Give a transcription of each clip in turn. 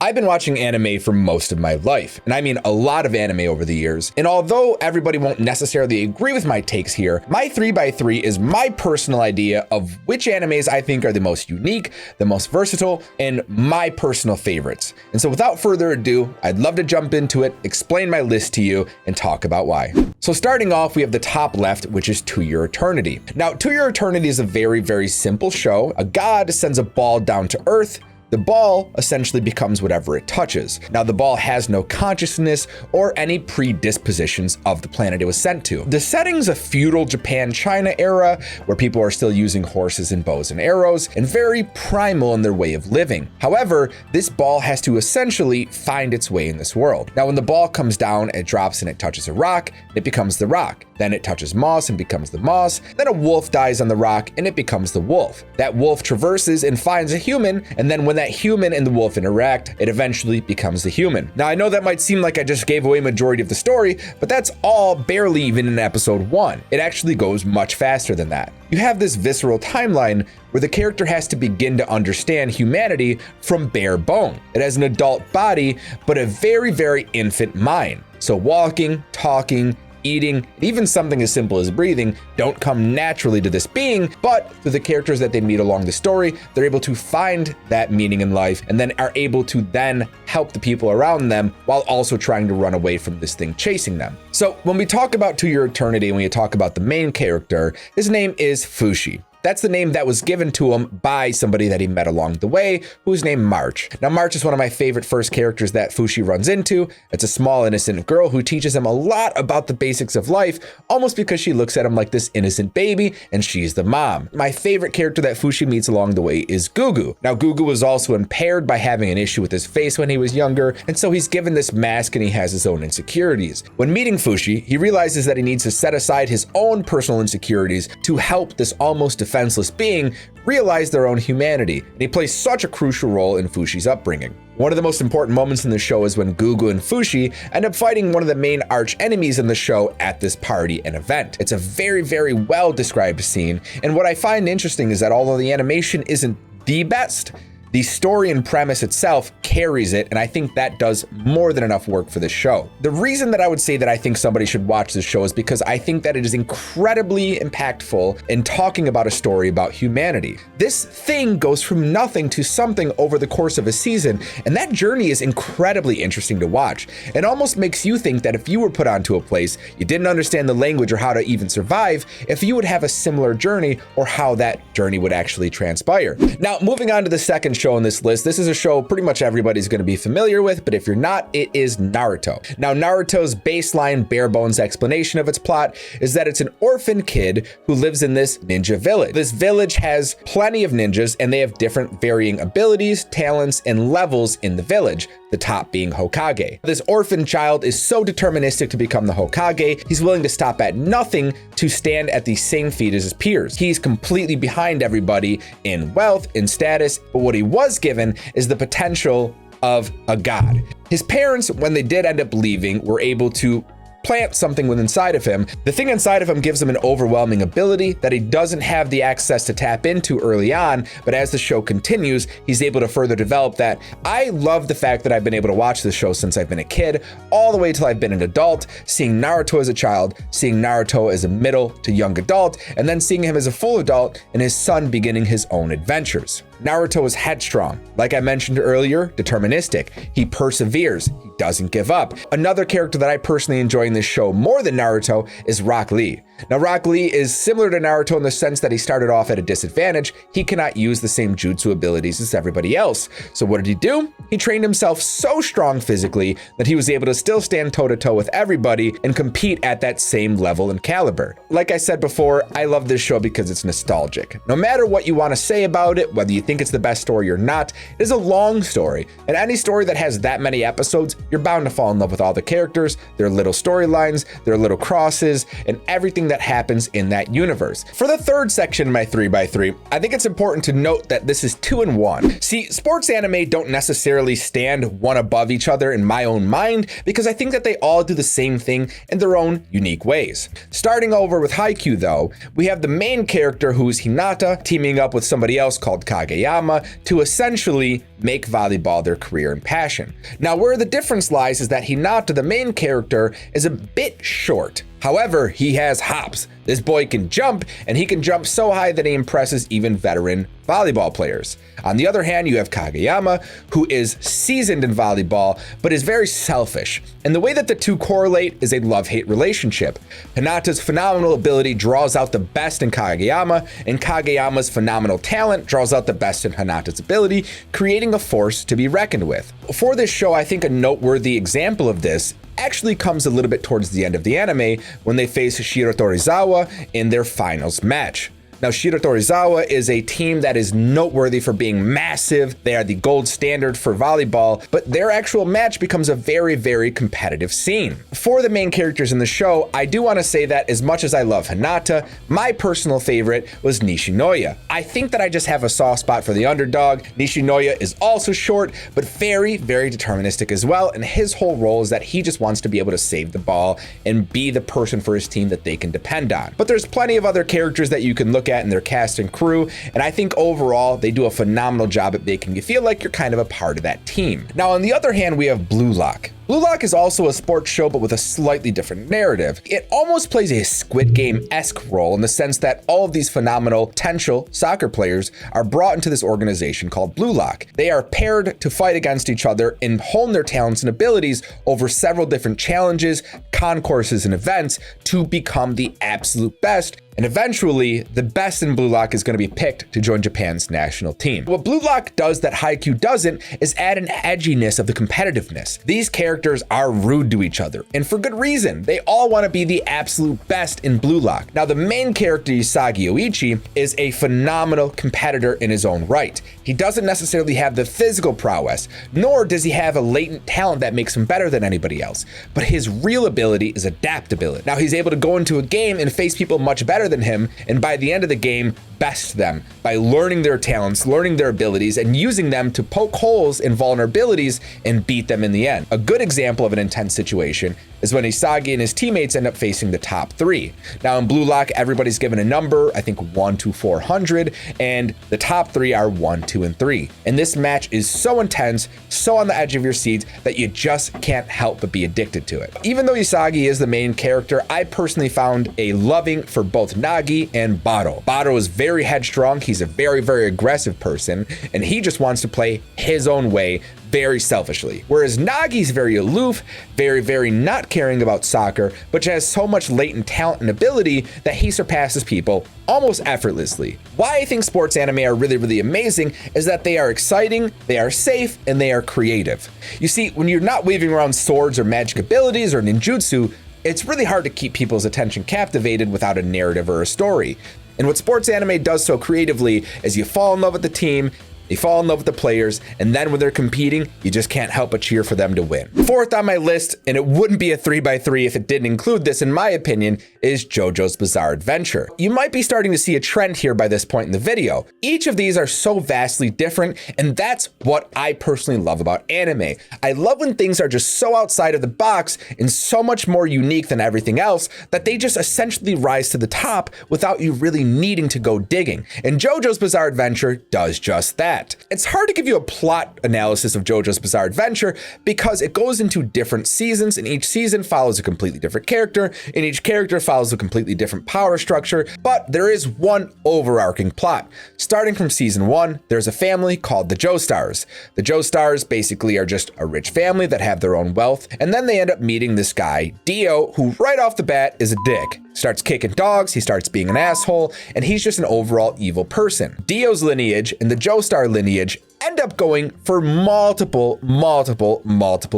I've been watching anime for most of my life, and I mean a lot of anime over the years. And although everybody won't necessarily agree with my takes here, my 3x3 is my personal idea of which animes I think are the most unique, the most versatile, and my personal favorites. And so without further ado, I'd love to jump into it, explain my list to you, and talk about why. So starting off, we have the top left, which is To Your Eternity. Now, To Your Eternity is a very, very simple show. A god sends a ball down to Earth. The ball essentially becomes whatever it touches. Now, the ball has no consciousness or any predispositions of the planet it was sent to. The setting's a feudal Japan-China era where people are still using horses and bows and arrows and very primal in their way of living. However, this ball has to essentially find its way in this world. Now, when the ball comes down, it drops and it touches a rock, it becomes the rock. Then it touches moss and becomes the moss. Then a wolf dies on the rock and it becomes the wolf. That wolf traverses and finds a human, and then when that human and the wolf interact, it eventually becomes the human. Now, I know that might seem like I just gave away majority of the story, but that's all barely even in episode 1. It actually goes much faster than that. You have this visceral timeline where the character has to begin to understand humanity from bare bone. It has an adult body, but a very, very infant mind. So walking, talking, eating, even something as simple as breathing don't come naturally to this being, but through the characters that they meet along the story, they're able to find that meaning in life and then are able to then help the people around them while also trying to run away from this thing chasing them. So when we talk about To Your Eternity, when you talk about the main character, his name is Fushi. That's the name that was given to him by somebody that he met along the way, who's named March. Now, March is one of my favorite first characters that Fushi runs into. It's a small, innocent girl who teaches him a lot about the basics of life, almost because she looks at him like this innocent baby, and she's the mom. My favorite character that Fushi meets along the way is Gugu. Now, Gugu was also impaired by having an issue with his face when he was younger, and so he's given this mask and he has his own insecurities. When meeting Fushi, he realizes that he needs to set aside his own personal insecurities to help this almost defenseless being realize their own humanity, and he plays such a crucial role in Fushi's upbringing. One of the most important moments in the show is when Gugu and Fushi end up fighting one of the main arch enemies in the show at this party and event. It's a very, very well described scene, and what I find interesting is that although the animation isn't the best, the story and premise itself carries it, and I think that does more than enough work for this show. The reason that I would say that I think somebody should watch this show is because I think that it is incredibly impactful in talking about a story about humanity. This thing goes from nothing to something over the course of a season, and that journey is incredibly interesting to watch. It almost makes you think that if you were put onto a place, you didn't understand the language or how to even survive, if you would have a similar journey or how that journey would actually transpire. Now, moving on to the second show on this list. This is a show pretty much everybody's going to be familiar with, but if you're not, it is Naruto. Now, Naruto's baseline bare bones explanation of its plot is that it's an orphan kid who lives in this ninja village. This village has plenty of ninjas and they have different varying abilities, talents, and levels in the village, the top being Hokage. This orphan child is so deterministic to become the Hokage, he's willing to stop at nothing to stand at the same feet as his peers. He's completely behind everybody in wealth, in status, but what he was given is the potential of a god. His parents, when they did end up leaving, were able to plant something within inside of him. The thing inside of him gives him an overwhelming ability that he doesn't have the access to tap into early on, but as the show continues, he's able to further develop that. I love the fact that I've been able to watch this show since I've been a kid, all the way till I've been an adult, seeing Naruto as a child, seeing Naruto as a middle to young adult, and then seeing him as a full adult and his son beginning his own adventures. Naruto is headstrong. Like I mentioned earlier, deterministic. He perseveres. He doesn't give up. Another character that I personally enjoy in this show more than Naruto is Rock Lee. Now, Rock Lee is similar to Naruto in the sense that he started off at a disadvantage. He cannot use the same jutsu abilities as everybody else. So what did he do? He trained himself so strong physically that he was able to still stand toe-to-toe with everybody and compete at that same level and caliber. Like I said before, I love this show because it's nostalgic. No matter what you want to say about it, whether you think it's the best story or not, it is a long story. And any story that has that many episodes, you're bound to fall in love with all the characters, their little storylines, their little crosses, and everything that happens in that universe. For the third section of my 3x3, I think it's important to note that this is 2 in 1. See, sports anime don't necessarily stand one above each other in my own mind because I think that they all do the same thing in their own unique ways. Starting over with Haikyuu though, we have the main character who's Hinata teaming up with somebody else called Kageyama to essentially make volleyball their career and passion. Now, where the difference lies is that Hinata, the main character, is a bit short. However, he has hops. This boy can jump, and he can jump so high that he impresses even veteran volleyball players. On the other hand, you have Kageyama, who is seasoned in volleyball, but is very selfish. And the way that the two correlate is a love-hate relationship. Hinata's phenomenal ability draws out the best in Kageyama, and Kageyama's phenomenal talent draws out the best in Hinata's ability, creating a force to be reckoned with. For this show, I think a noteworthy example of this actually comes a little bit towards the end of the anime when they face Shiratorizawa in their finals match. Now, Shiratorizawa is a team that is noteworthy for being massive. They are the gold standard for volleyball, but their actual match becomes a very, very competitive scene. For the main characters in the show, I do want to say that as much as I love Hinata, my personal favorite was Nishinoya. I think that I just have a soft spot for the underdog. Nishinoya is also short, but very, very deterministic as well, and his whole role is that he just wants to be able to save the ball and be the person for his team that they can depend on. But there's plenty of other characters that you can look at in their cast and crew, and I think overall they do a phenomenal job at making you feel like you're kind of a part of that team. Now, on the other hand, we have Blue Lock. Blue Lock is also a sports show, but with a slightly different narrative. It almost plays a Squid Game-esque role in the sense that all of these phenomenal potential soccer players are brought into this organization called Blue Lock. They are paired to fight against each other and hone their talents and abilities over several different challenges, concourses, and events to become the absolute best. And eventually, the best in Blue Lock is going to be picked to join Japan's national team. What Blue Lock does that Haikyuu doesn't is add an edginess of the competitiveness. These characters are rude to each other, and for good reason. They all want to be the absolute best in Blue Lock. Now, the main character, Usagi Yoichi, is a phenomenal competitor in his own right. He doesn't necessarily have the physical prowess, nor does he have a latent talent that makes him better than anybody else, but his real ability is adaptability. Now, he's able to go into a game and face people much better than him, and by the end of the game, best them by learning their talents, learning their abilities, and using them to poke holes in vulnerabilities and beat them in the end. A good example of an intense situation is when Usagi and his teammates end up facing the top three. Now, in Blue Lock, everybody's given a number, I think 1 to 400, and the top three are 1, 2, and 3. And this match is so intense, so on the edge of your seats, that you just can't help but be addicted to it. Even though Usagi is the main character, I personally found a loving for both Nagi and Baro. Baro is very headstrong, he's a very, very aggressive person, and he just wants to play his own way, very selfishly. Whereas Nagi's very aloof, very, very not caring about soccer, but has so much latent talent and ability that he surpasses people almost effortlessly. Why I think sports anime are really, really amazing is that they are exciting, they are safe, and they are creative. You see, when you're not waving around swords or magic abilities or ninjutsu, it's really hard to keep people's attention captivated without a narrative or a story. And what sports anime does so creatively is you fall in love with the team, you fall in love with the players, and then when they're competing, you just can't help but cheer for them to win. Fourth on my list, and it wouldn't be a 3x3 if it didn't include this in my opinion, is JoJo's Bizarre Adventure. You might be starting to see a trend here by this point in the video. Each of these are so vastly different, and that's what I personally love about anime. I love when things are just so outside of the box and so much more unique than everything else that they just essentially rise to the top without you really needing to go digging. And JoJo's Bizarre Adventure does just that. It's hard to give you a plot analysis of JoJo's Bizarre Adventure because it goes into different seasons, and each season follows a completely different character, and each character follows a completely different power structure, but there is one overarching plot. Starting from season 1, there's a family called the Joestars. The Joestars basically are just a rich family that have their own wealth, and then they end up meeting this guy, Dio, who right off the bat is a dick. Starts kicking dogs, he starts being an asshole, and he's just an overall evil person. Dio's lineage and the Joestar lineage end up going for multiple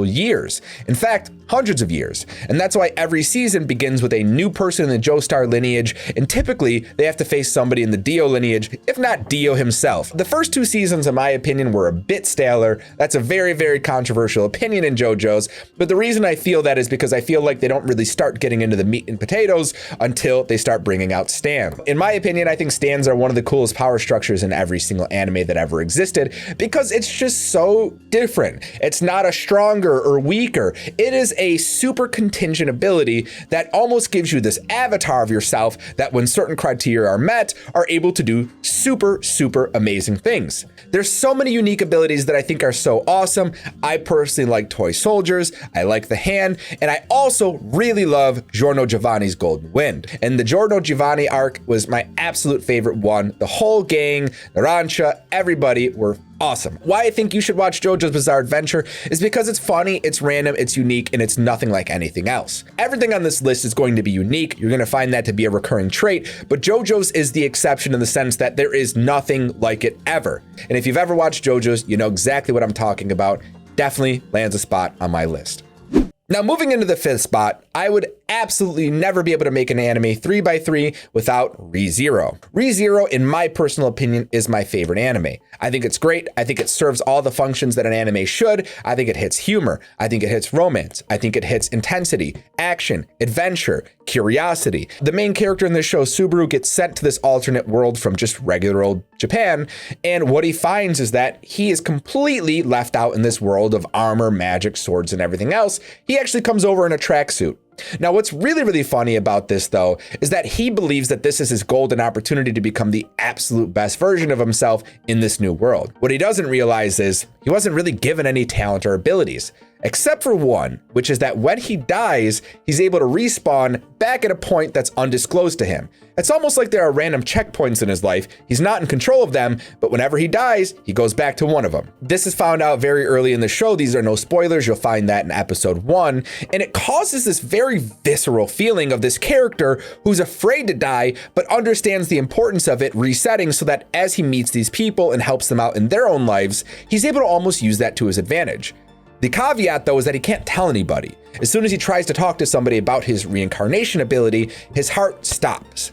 years. In fact, hundreds of years. And that's why every season begins with a new person in the Joestar lineage, and typically they have to face somebody in the Dio lineage, if not Dio himself. The first 2 seasons, in my opinion, were a bit staler. That's a very, very controversial opinion in JoJo's, but the reason I feel that is because I feel like they don't really start getting into the meat and potatoes until they start bringing out stands. In my opinion, I think stands are one of the coolest power structures in every single anime that ever existed, because it's just so different. It's not a stronger or weaker. It is a super contingent ability that almost gives you this avatar of yourself that when certain criteria are met, are able to do super, super amazing things. There's so many unique abilities that I think are so awesome. I personally like Toy Soldiers, I like the hand, and I also really love Giorno Giovanni's Golden Wind. And the Giorno Giovanni arc was my absolute favorite one. The whole gang, Narancia, everybody were awesome. Why I think you should watch JoJo's Bizarre Adventure is because it's funny, it's random, it's unique, and it's nothing like anything else. Everything on this list is going to be unique. You're going to find that to be a recurring trait, but JoJo's is the exception in the sense that there is nothing like it ever. And if you've ever watched JoJo's, you know exactly what I'm talking about. Definitely lands a spot on my list. Now, moving into the 5th spot, I would absolutely never be able to make an anime 3x3 without ReZero. ReZero, in my personal opinion, is my favorite anime. I think it's great. I think it serves all the functions that an anime should. I think it hits humor. I think it hits romance. I think it hits intensity, action, adventure, curiosity. The main character in this show, Subaru, gets sent to this alternate world from just regular old Japan, and what he finds is that he is completely left out in this world of armor, magic, swords, and everything else. He actually comes over in a tracksuit. Now, what's really, really funny about this, though, is that he believes that this is his golden opportunity to become the absolute best version of himself in this new world. What he doesn't realize is he wasn't really given any talent or abilities, except for one, which is that when he dies, he's able to respawn back at a point that's undisclosed to him. It's almost like there are random checkpoints in his life. He's not in control of them, but whenever he dies, he goes back to one of them. This is found out very early in the show. These are no spoilers. You'll find that in episode 1. And it causes this very visceral feeling of this character who's afraid to die, but understands the importance of it resetting so that as he meets these people and helps them out in their own lives, he's able to almost use that to his advantage. The caveat, though, is that he can't tell anybody. As soon as he tries to talk to somebody about his reincarnation ability, his heart stops.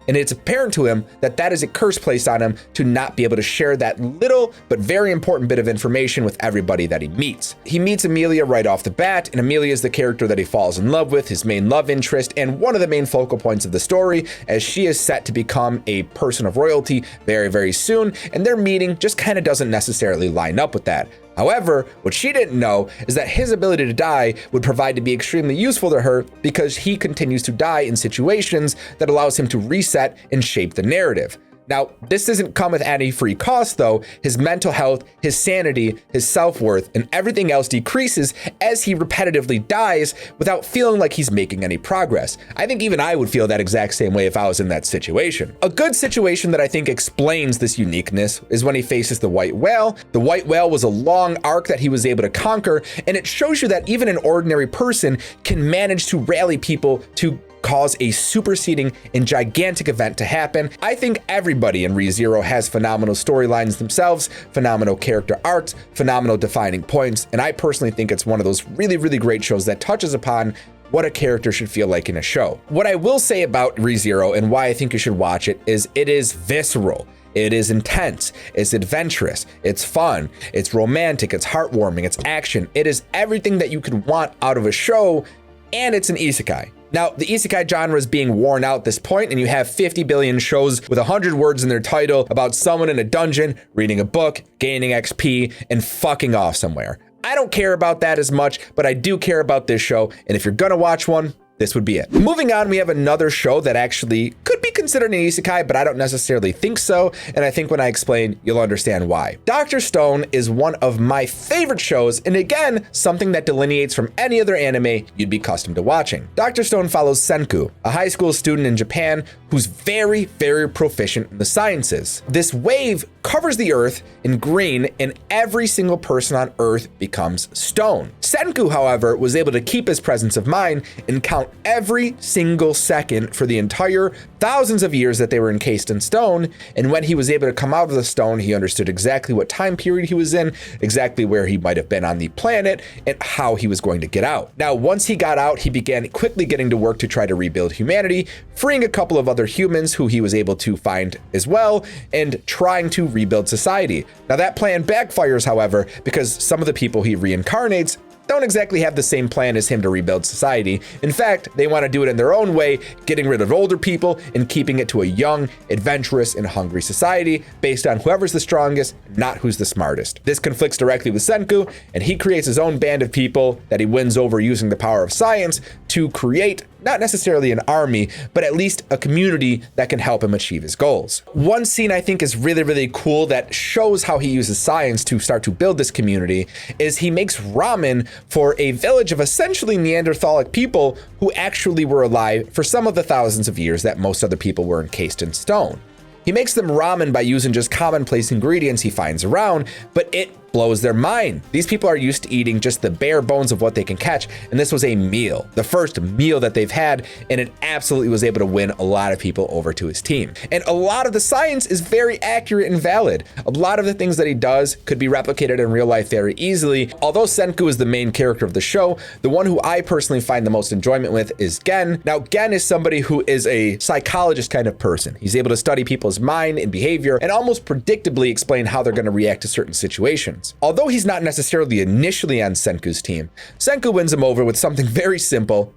And it's apparent to him that that is a curse placed on him to not be able to share that little but very important bit of information with everybody that he meets. He meets Emilia right off the bat, and Emilia is the character that he falls in love with, his main love interest, and one of the main focal points of the story, as she is set to become a person of royalty very, very soon, and their meeting just kind of doesn't necessarily line up with that. However, what she didn't know is that his ability to die would provide to be extremely useful to her because he continues to die in situations that allows him to reset and shape the narrative. Now, this doesn't come with any free cost, though. His mental health, his sanity, his self-worth, and everything else decreases as he repetitively dies without feeling like he's making any progress. I think even I would feel that exact same way if I was in that situation. A good situation that I think explains this uniqueness is when he faces the White Whale. The White Whale was a long arc that he was able to conquer, and it shows you that even an ordinary person can manage to rally people to cause a superseding and gigantic event to happen. I think everybody in ReZero has phenomenal storylines themselves, phenomenal character arcs, phenomenal defining points, and I personally think it's one of those really, really great shows that touches upon what a character should feel like in a show. What I will say about ReZero and why I think you should watch it is visceral. It is intense, it's adventurous, it's fun, it's romantic, it's heartwarming, it's action. It is everything that you could want out of a show, and it's an isekai. Now, the isekai genre is being worn out at this point, and you have 50 billion shows with 100 words in their title about someone in a dungeon, reading a book, gaining XP, and fucking off somewhere. I don't care about that as much, but I do care about this show, and if you're gonna watch one, this would be it. Moving on, we have another show that actually could be considered an isekai, but I don't necessarily think so, and I think when I explain, you'll understand why. Dr. Stone is one of my favorite shows, and again, something that delineates from any other anime you'd be accustomed to watching. Dr. Stone follows Senku, a high school student in Japan who's very, very proficient in the sciences. This wave covers the earth in green, and every single person on earth becomes stone. Senku, however, was able to keep his presence of mind and count every single second for the entire thousands of years that they were encased in stone, and when he was able to come out of the stone, he understood exactly what time period he was in, exactly where he might have been on the planet, and how he was going to get out. Now, once he got out, he began quickly getting to work to try to rebuild humanity, freeing a couple of other humans who he was able to find as well, and trying to rebuild society. Now, that plan backfires, however, because some of the people he reincarnates don't exactly have the same plan as him to rebuild society. In fact, they want to do it in their own way, getting rid of older people and keeping it to a young, adventurous, and hungry society based on whoever's the strongest, not who's the smartest. This conflicts directly with Senku, and he creates his own band of people that he wins over using the power of science to create not necessarily an army, but at least a community that can help him achieve his goals. One scene I think is really, really cool that shows how he uses science to start to build this community is he makes ramen for a village of essentially Neanderthalic people who actually were alive for some of the thousands of years that most other people were encased in stone. He makes them ramen by using just commonplace ingredients he finds around, but it blows their mind. These people are used to eating just the bare bones of what they can catch, and this was a meal, the first meal that they've had, and it absolutely was able to win a lot of people over to his team. And a lot of the science is very accurate and valid. A lot of the things that he does could be replicated in real life very easily. Although Senku is the main character of the show, the one who I personally find the most enjoyment with is Gen. Now, Gen is somebody who is a psychologist kind of person. He's able to study people's mind and behavior and almost predictably explain how they're going to react to certain situations. Although he's not necessarily initially on Senku's team, Senku wins him over with something very simple,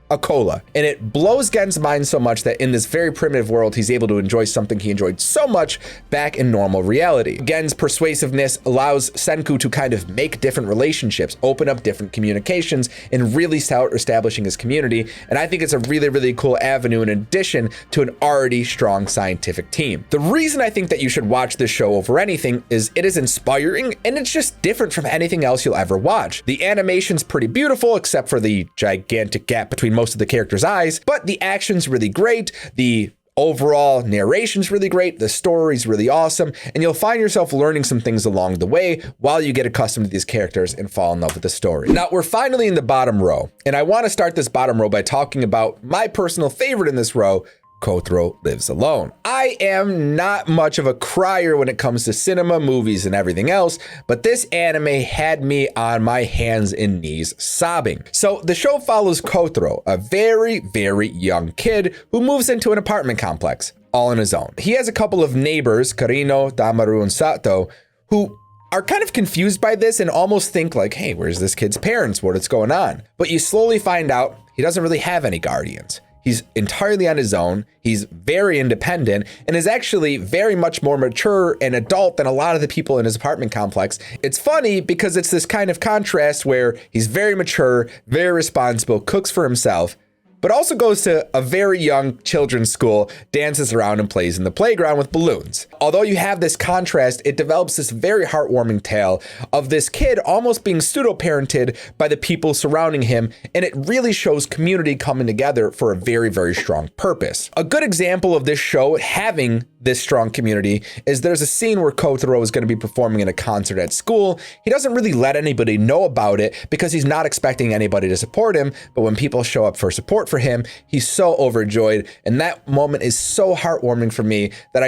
a cola. And it blows Gen's mind so much that in this very primitive world, he's able to enjoy something he enjoyed so much back in normal reality. Gen's persuasiveness allows Senku to kind of make different relationships, open up different communications, and really start establishing his community. And I think it's a really, really cool avenue in addition to an already strong scientific team. The reason I think that you should watch this show over anything is it is inspiring and it's just different from anything else you'll ever watch. The animation's pretty beautiful, except for the gigantic gap between most of the characters' eyes, but the action's really great, the overall narration's really great, the story's really awesome, and you'll find yourself learning some things along the way while you get accustomed to these characters and fall in love with the story. Now, we're finally in the bottom row, and I want to start this bottom row by talking about my personal favorite in this row, Kotho Lives Alone. I am not much of a crier when it comes to cinema, movies, and everything else, but this anime had me on my hands and knees sobbing. So the show follows Kotho, a very, very young kid who moves into an apartment complex all on his own. He has a couple of neighbors, Karino, Tamaru, and Sato, who are kind of confused by this and almost think like, hey, where's this kid's parents? What's going on? But you slowly find out he doesn't really have any guardians. He's entirely on his own, he's very independent, and is actually very much more mature and adult than a lot of the people in his apartment complex. It's funny because it's this kind of contrast where he's very mature, very responsible, cooks for himself, but also goes to a very young children's school, dances around and plays in the playground with balloons. Although you have this contrast, it develops this very heartwarming tale of this kid almost being pseudo-parented by the people surrounding him, and it really shows community coming together for a very, very strong purpose. A good example of this show having this strong community is there's a scene where Kotaro is going to be performing in a concert at school. He doesn't really let anybody know about it because he's not expecting anybody to support him, but when people show up for support for him, he's so overjoyed, and that moment is so heartwarming for me that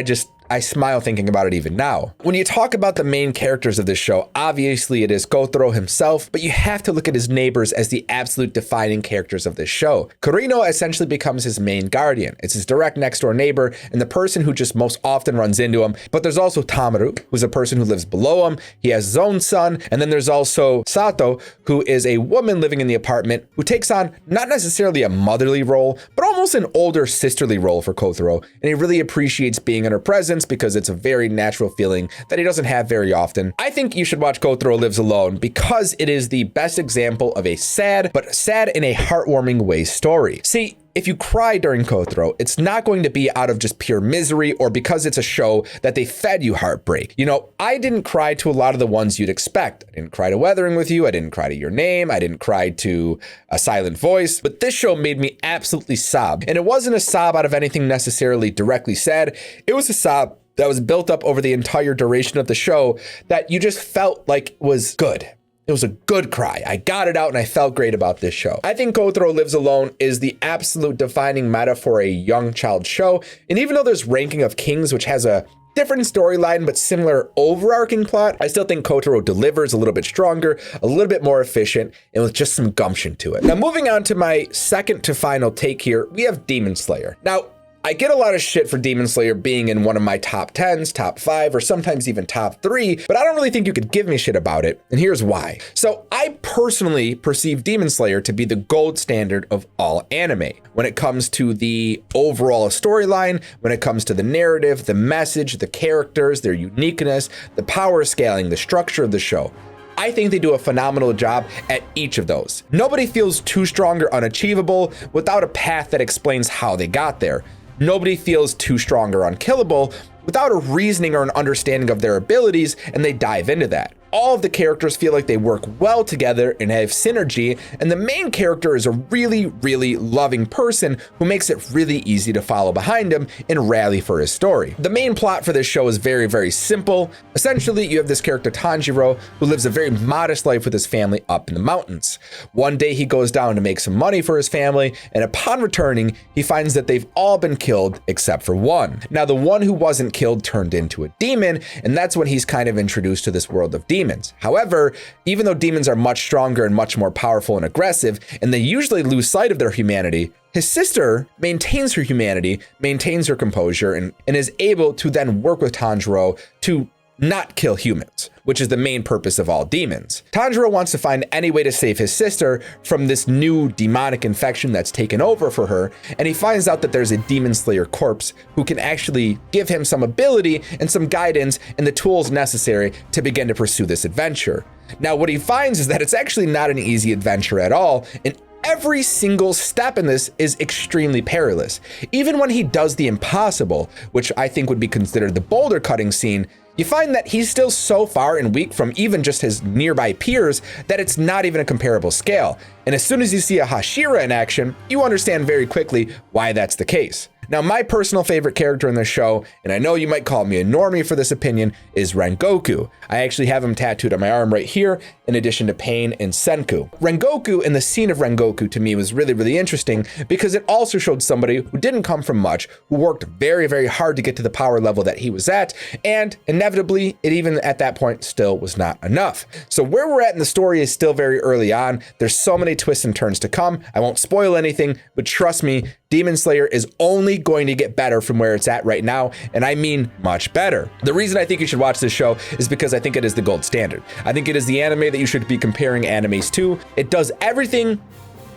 I smile thinking about it even now. When you talk about the main characters of this show, obviously it is Kotaro himself, but you have to look at his neighbors as the absolute defining characters of this show. Karino essentially becomes his main guardian. It's his direct next door neighbor and the person who just most often runs into him. But there's also Tamaru, who's a person who lives below him. He has his own son. And then there's also Sato, who is a woman living in the apartment who takes on not necessarily a motherly role, but almost an older sisterly role for Kotaro. And he really appreciates being in her presence because it's a very natural feeling that he doesn't have very often. I think you should watch Kotaro Lives Alone because it is the best example of a sad, but sad in a heartwarming way story. See, if you cry during Kotaro, it's not going to be out of just pure misery or because it's a show that they fed you heartbreak. You know, I didn't cry to a lot of the ones you'd expect. I didn't cry to Weathering With You. I didn't cry to Your Name. I didn't cry to A Silent Voice. But this show made me absolutely sob. And it wasn't a sob out of anything necessarily directly said. It was a sob that was built up over the entire duration of the show that you just felt like was good. It was a good cry. I got it out and I felt great about this show. I think Kotaro Lives Alone is the absolute defining meta for a young child show. And even though there's Ranking of Kings, which has a different storyline but similar overarching plot, I still think Kotaro delivers a little bit stronger, a little bit more efficient, and with just some gumption to it. Now, moving on to my second to final take here, we have Demon Slayer. Now, I get a lot of shit for Demon Slayer being in one of my top 10s, top 5, or sometimes even top 3, but I don't really think you could give me shit about it, and here's why. So I personally perceive Demon Slayer to be the gold standard of all anime. When it comes to the overall storyline, when it comes to the narrative, the message, the characters, their uniqueness, the power scaling, the structure of the show. I think they do a phenomenal job at each of those. Nobody feels too strong or unachievable without a path that explains how they got there. Nobody feels too strong or unkillable without a reasoning or an understanding of their abilities, and they dive into that. All of the characters feel like they work well together and have synergy, and the main character is a really, really loving person who makes it really easy to follow behind him and rally for his story. The main plot for this show is very, very simple. Essentially, you have this character Tanjiro who lives a very modest life with his family up in the mountains. One day he goes down to make some money for his family, and upon returning, he finds that they've all been killed except for one. Now, the one who wasn't killed turned into a demon, and that's when he's kind of introduced to this world of demons. However, even though demons are much stronger and much more powerful and aggressive, and they usually lose sight of their humanity, his sister maintains her humanity, maintains her composure, and is able to then work with Tanjiro to not kill humans, which is the main purpose of all demons. Tanjiro wants to find any way to save his sister from this new demonic infection that's taken over for her, and he finds out that there's a demon slayer corpse who can actually give him some ability and some guidance and the tools necessary to begin to pursue this adventure. Now, what he finds is that it's actually not an easy adventure at all, and every single step in this is extremely perilous. Even when he does the impossible, which I think would be considered the boulder cutting scene, you find that he's still so far and weak from even just his nearby peers that it's not even a comparable scale. And as soon as you see a Hashira in action, you understand very quickly why that's the case. Now, my personal favorite character in the show, and I know you might call me a normie for this opinion, is Rengoku. I actually have him tattooed on my arm right here, in addition to Pain and Senku. Rengoku and the scene of Rengoku to me was really, really interesting because it also showed somebody who didn't come from much, who worked very, very hard to get to the power level that he was at, and inevitably, it even at that point still was not enough. So where we're at in the story is still very early on. There's so many twists and turns to come. I won't spoil anything, but trust me, Demon Slayer is only going to get better from where it's at right now, and I mean much better. The reason I think you should watch this show is because I think it is the gold standard. I think it is the anime that you should be comparing animes to. It does everything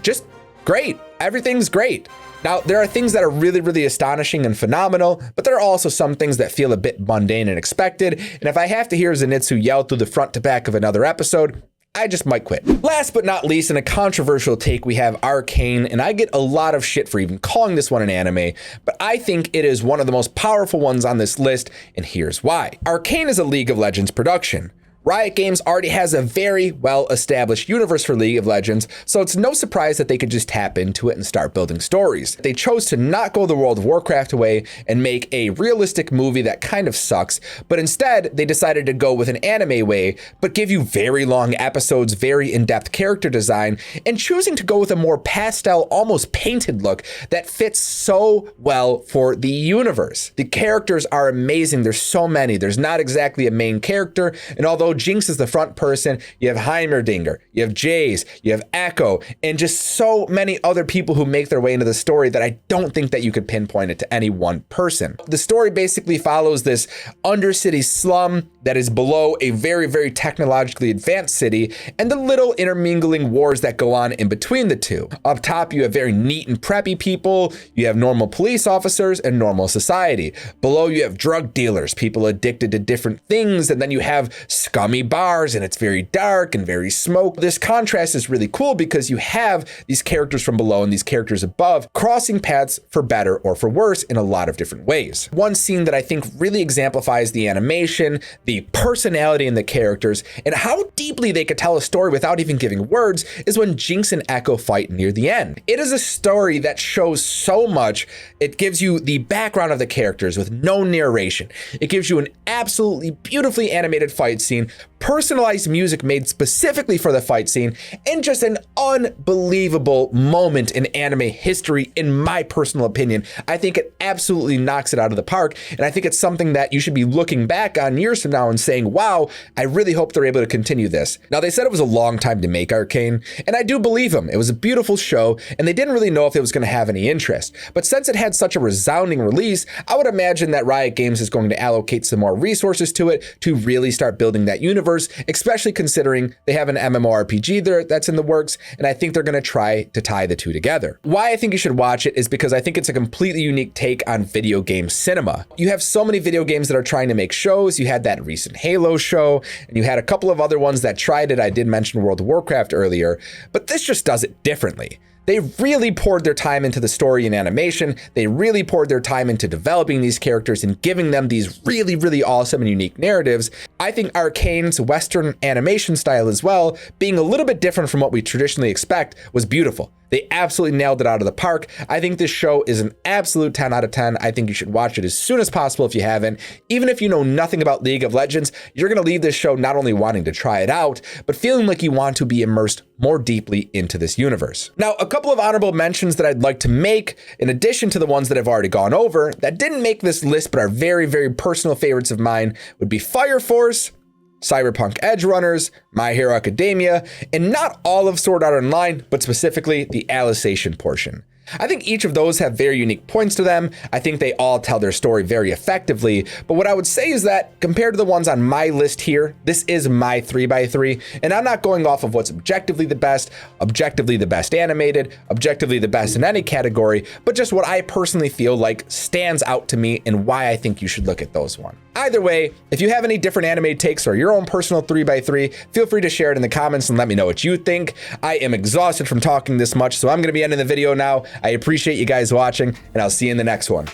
just great. Everything's great. Now, there are things that are really, really astonishing and phenomenal, but there are also some things that feel a bit mundane and expected, and if I have to hear Zenitsu yell through the front to back of another episode, I just might quit. Last but not least, in a controversial take, we have Arcane, and I get a lot of shit for even calling this one an anime, but I think it is one of the most powerful ones on this list, and here's why. Arcane is a League of Legends production. Riot Games already has a very well-established universe for League of Legends, so it's no surprise that they could just tap into it and start building stories. They chose to not go the World of Warcraft way and make a realistic movie that kind of sucks, but instead they decided to go with an anime way, but give you very long episodes, very in-depth character design, and choosing to go with a more pastel, almost painted look that fits so well for the universe. The characters are amazing. There's so many. There's not exactly a main character, and although Jinx is the front person, you have Heimerdinger, you have Jace, you have Echo, and just so many other people who make their way into the story that I don't think that you could pinpoint it to any one person. The story basically follows this undercity slum that is below a very, very technologically advanced city and the little intermingling wars that go on in between the two. Up top, you have very neat and preppy people, you have normal police officers and normal society. Below, you have drug dealers, people addicted to different things, and then you have scummy bars, and it's very dark and very smoke. This contrast is really cool because you have these characters from below and these characters above crossing paths for better or for worse in a lot of different ways. One scene that I think really exemplifies the animation, the personality in the characters, and how deeply they could tell a story without even giving words is when Jinx and Echo fight near the end. It is a story that shows so much. It gives you the background of the characters with no narration. It gives you an absolutely beautifully animated fight scene, personalized music made specifically for the fight scene, and just an unbelievable moment in anime history, in my personal opinion. I think it absolutely knocks it out of the park, and I think it's something that you should be looking back on years from now and saying, wow, I really hope they're able to continue this. Now, they said it was a long time to make Arcane, and I do believe them. It was a beautiful show, and they didn't really know if it was going to have any interest. But since it had such a resounding release, I would imagine that Riot Games is going to allocate some more resources to it to really start building that universe, especially considering they have an MMORPG there that's in the works, and I think they're going to try to tie the two together. Why I think you should watch it is because I think it's a completely unique take on video game cinema. You have so many video games that are trying to make shows. You had that recent Halo show, and you had a couple of other ones that tried it. I did mention World of Warcraft earlier, but this just does it differently. They really poured their time into the story and animation. They really poured their time into developing these characters and giving them these really, really awesome and unique narratives. I think Arcane's Western animation style as well, being a little bit different from what we traditionally expect, was beautiful. They absolutely nailed it out of the park. I think this show is an absolute 10 out of 10. I think you should watch it as soon as possible if you haven't. Even if you know nothing about League of Legends, you're going to leave this show not only wanting to try it out, but feeling like you want to be immersed more deeply into this universe. Now, a couple of honorable mentions that I'd like to make, in addition to the ones that I've already gone over, that didn't make this list but are very, very personal favorites of mine, would be Fire Force, Cyberpunk Edge Runners, My Hero Academia, and not all of Sword Art Online, but specifically the Alicization portion. I think each of those have very unique points to them. I think they all tell their story very effectively, but what I would say is that compared to the ones on my list here, this is my 3x3, and I'm not going off of what's objectively the best animated, objectively the best in any category, but just what I personally feel like stands out to me and why I think you should look at those ones. Either way, if you have any different anime takes or your own personal 3x3, feel free to share it in the comments and let me know what you think. I am exhausted from talking this much, so I'm going to be ending the video now. I appreciate you guys watching, and I'll see you in the next one.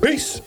Peace.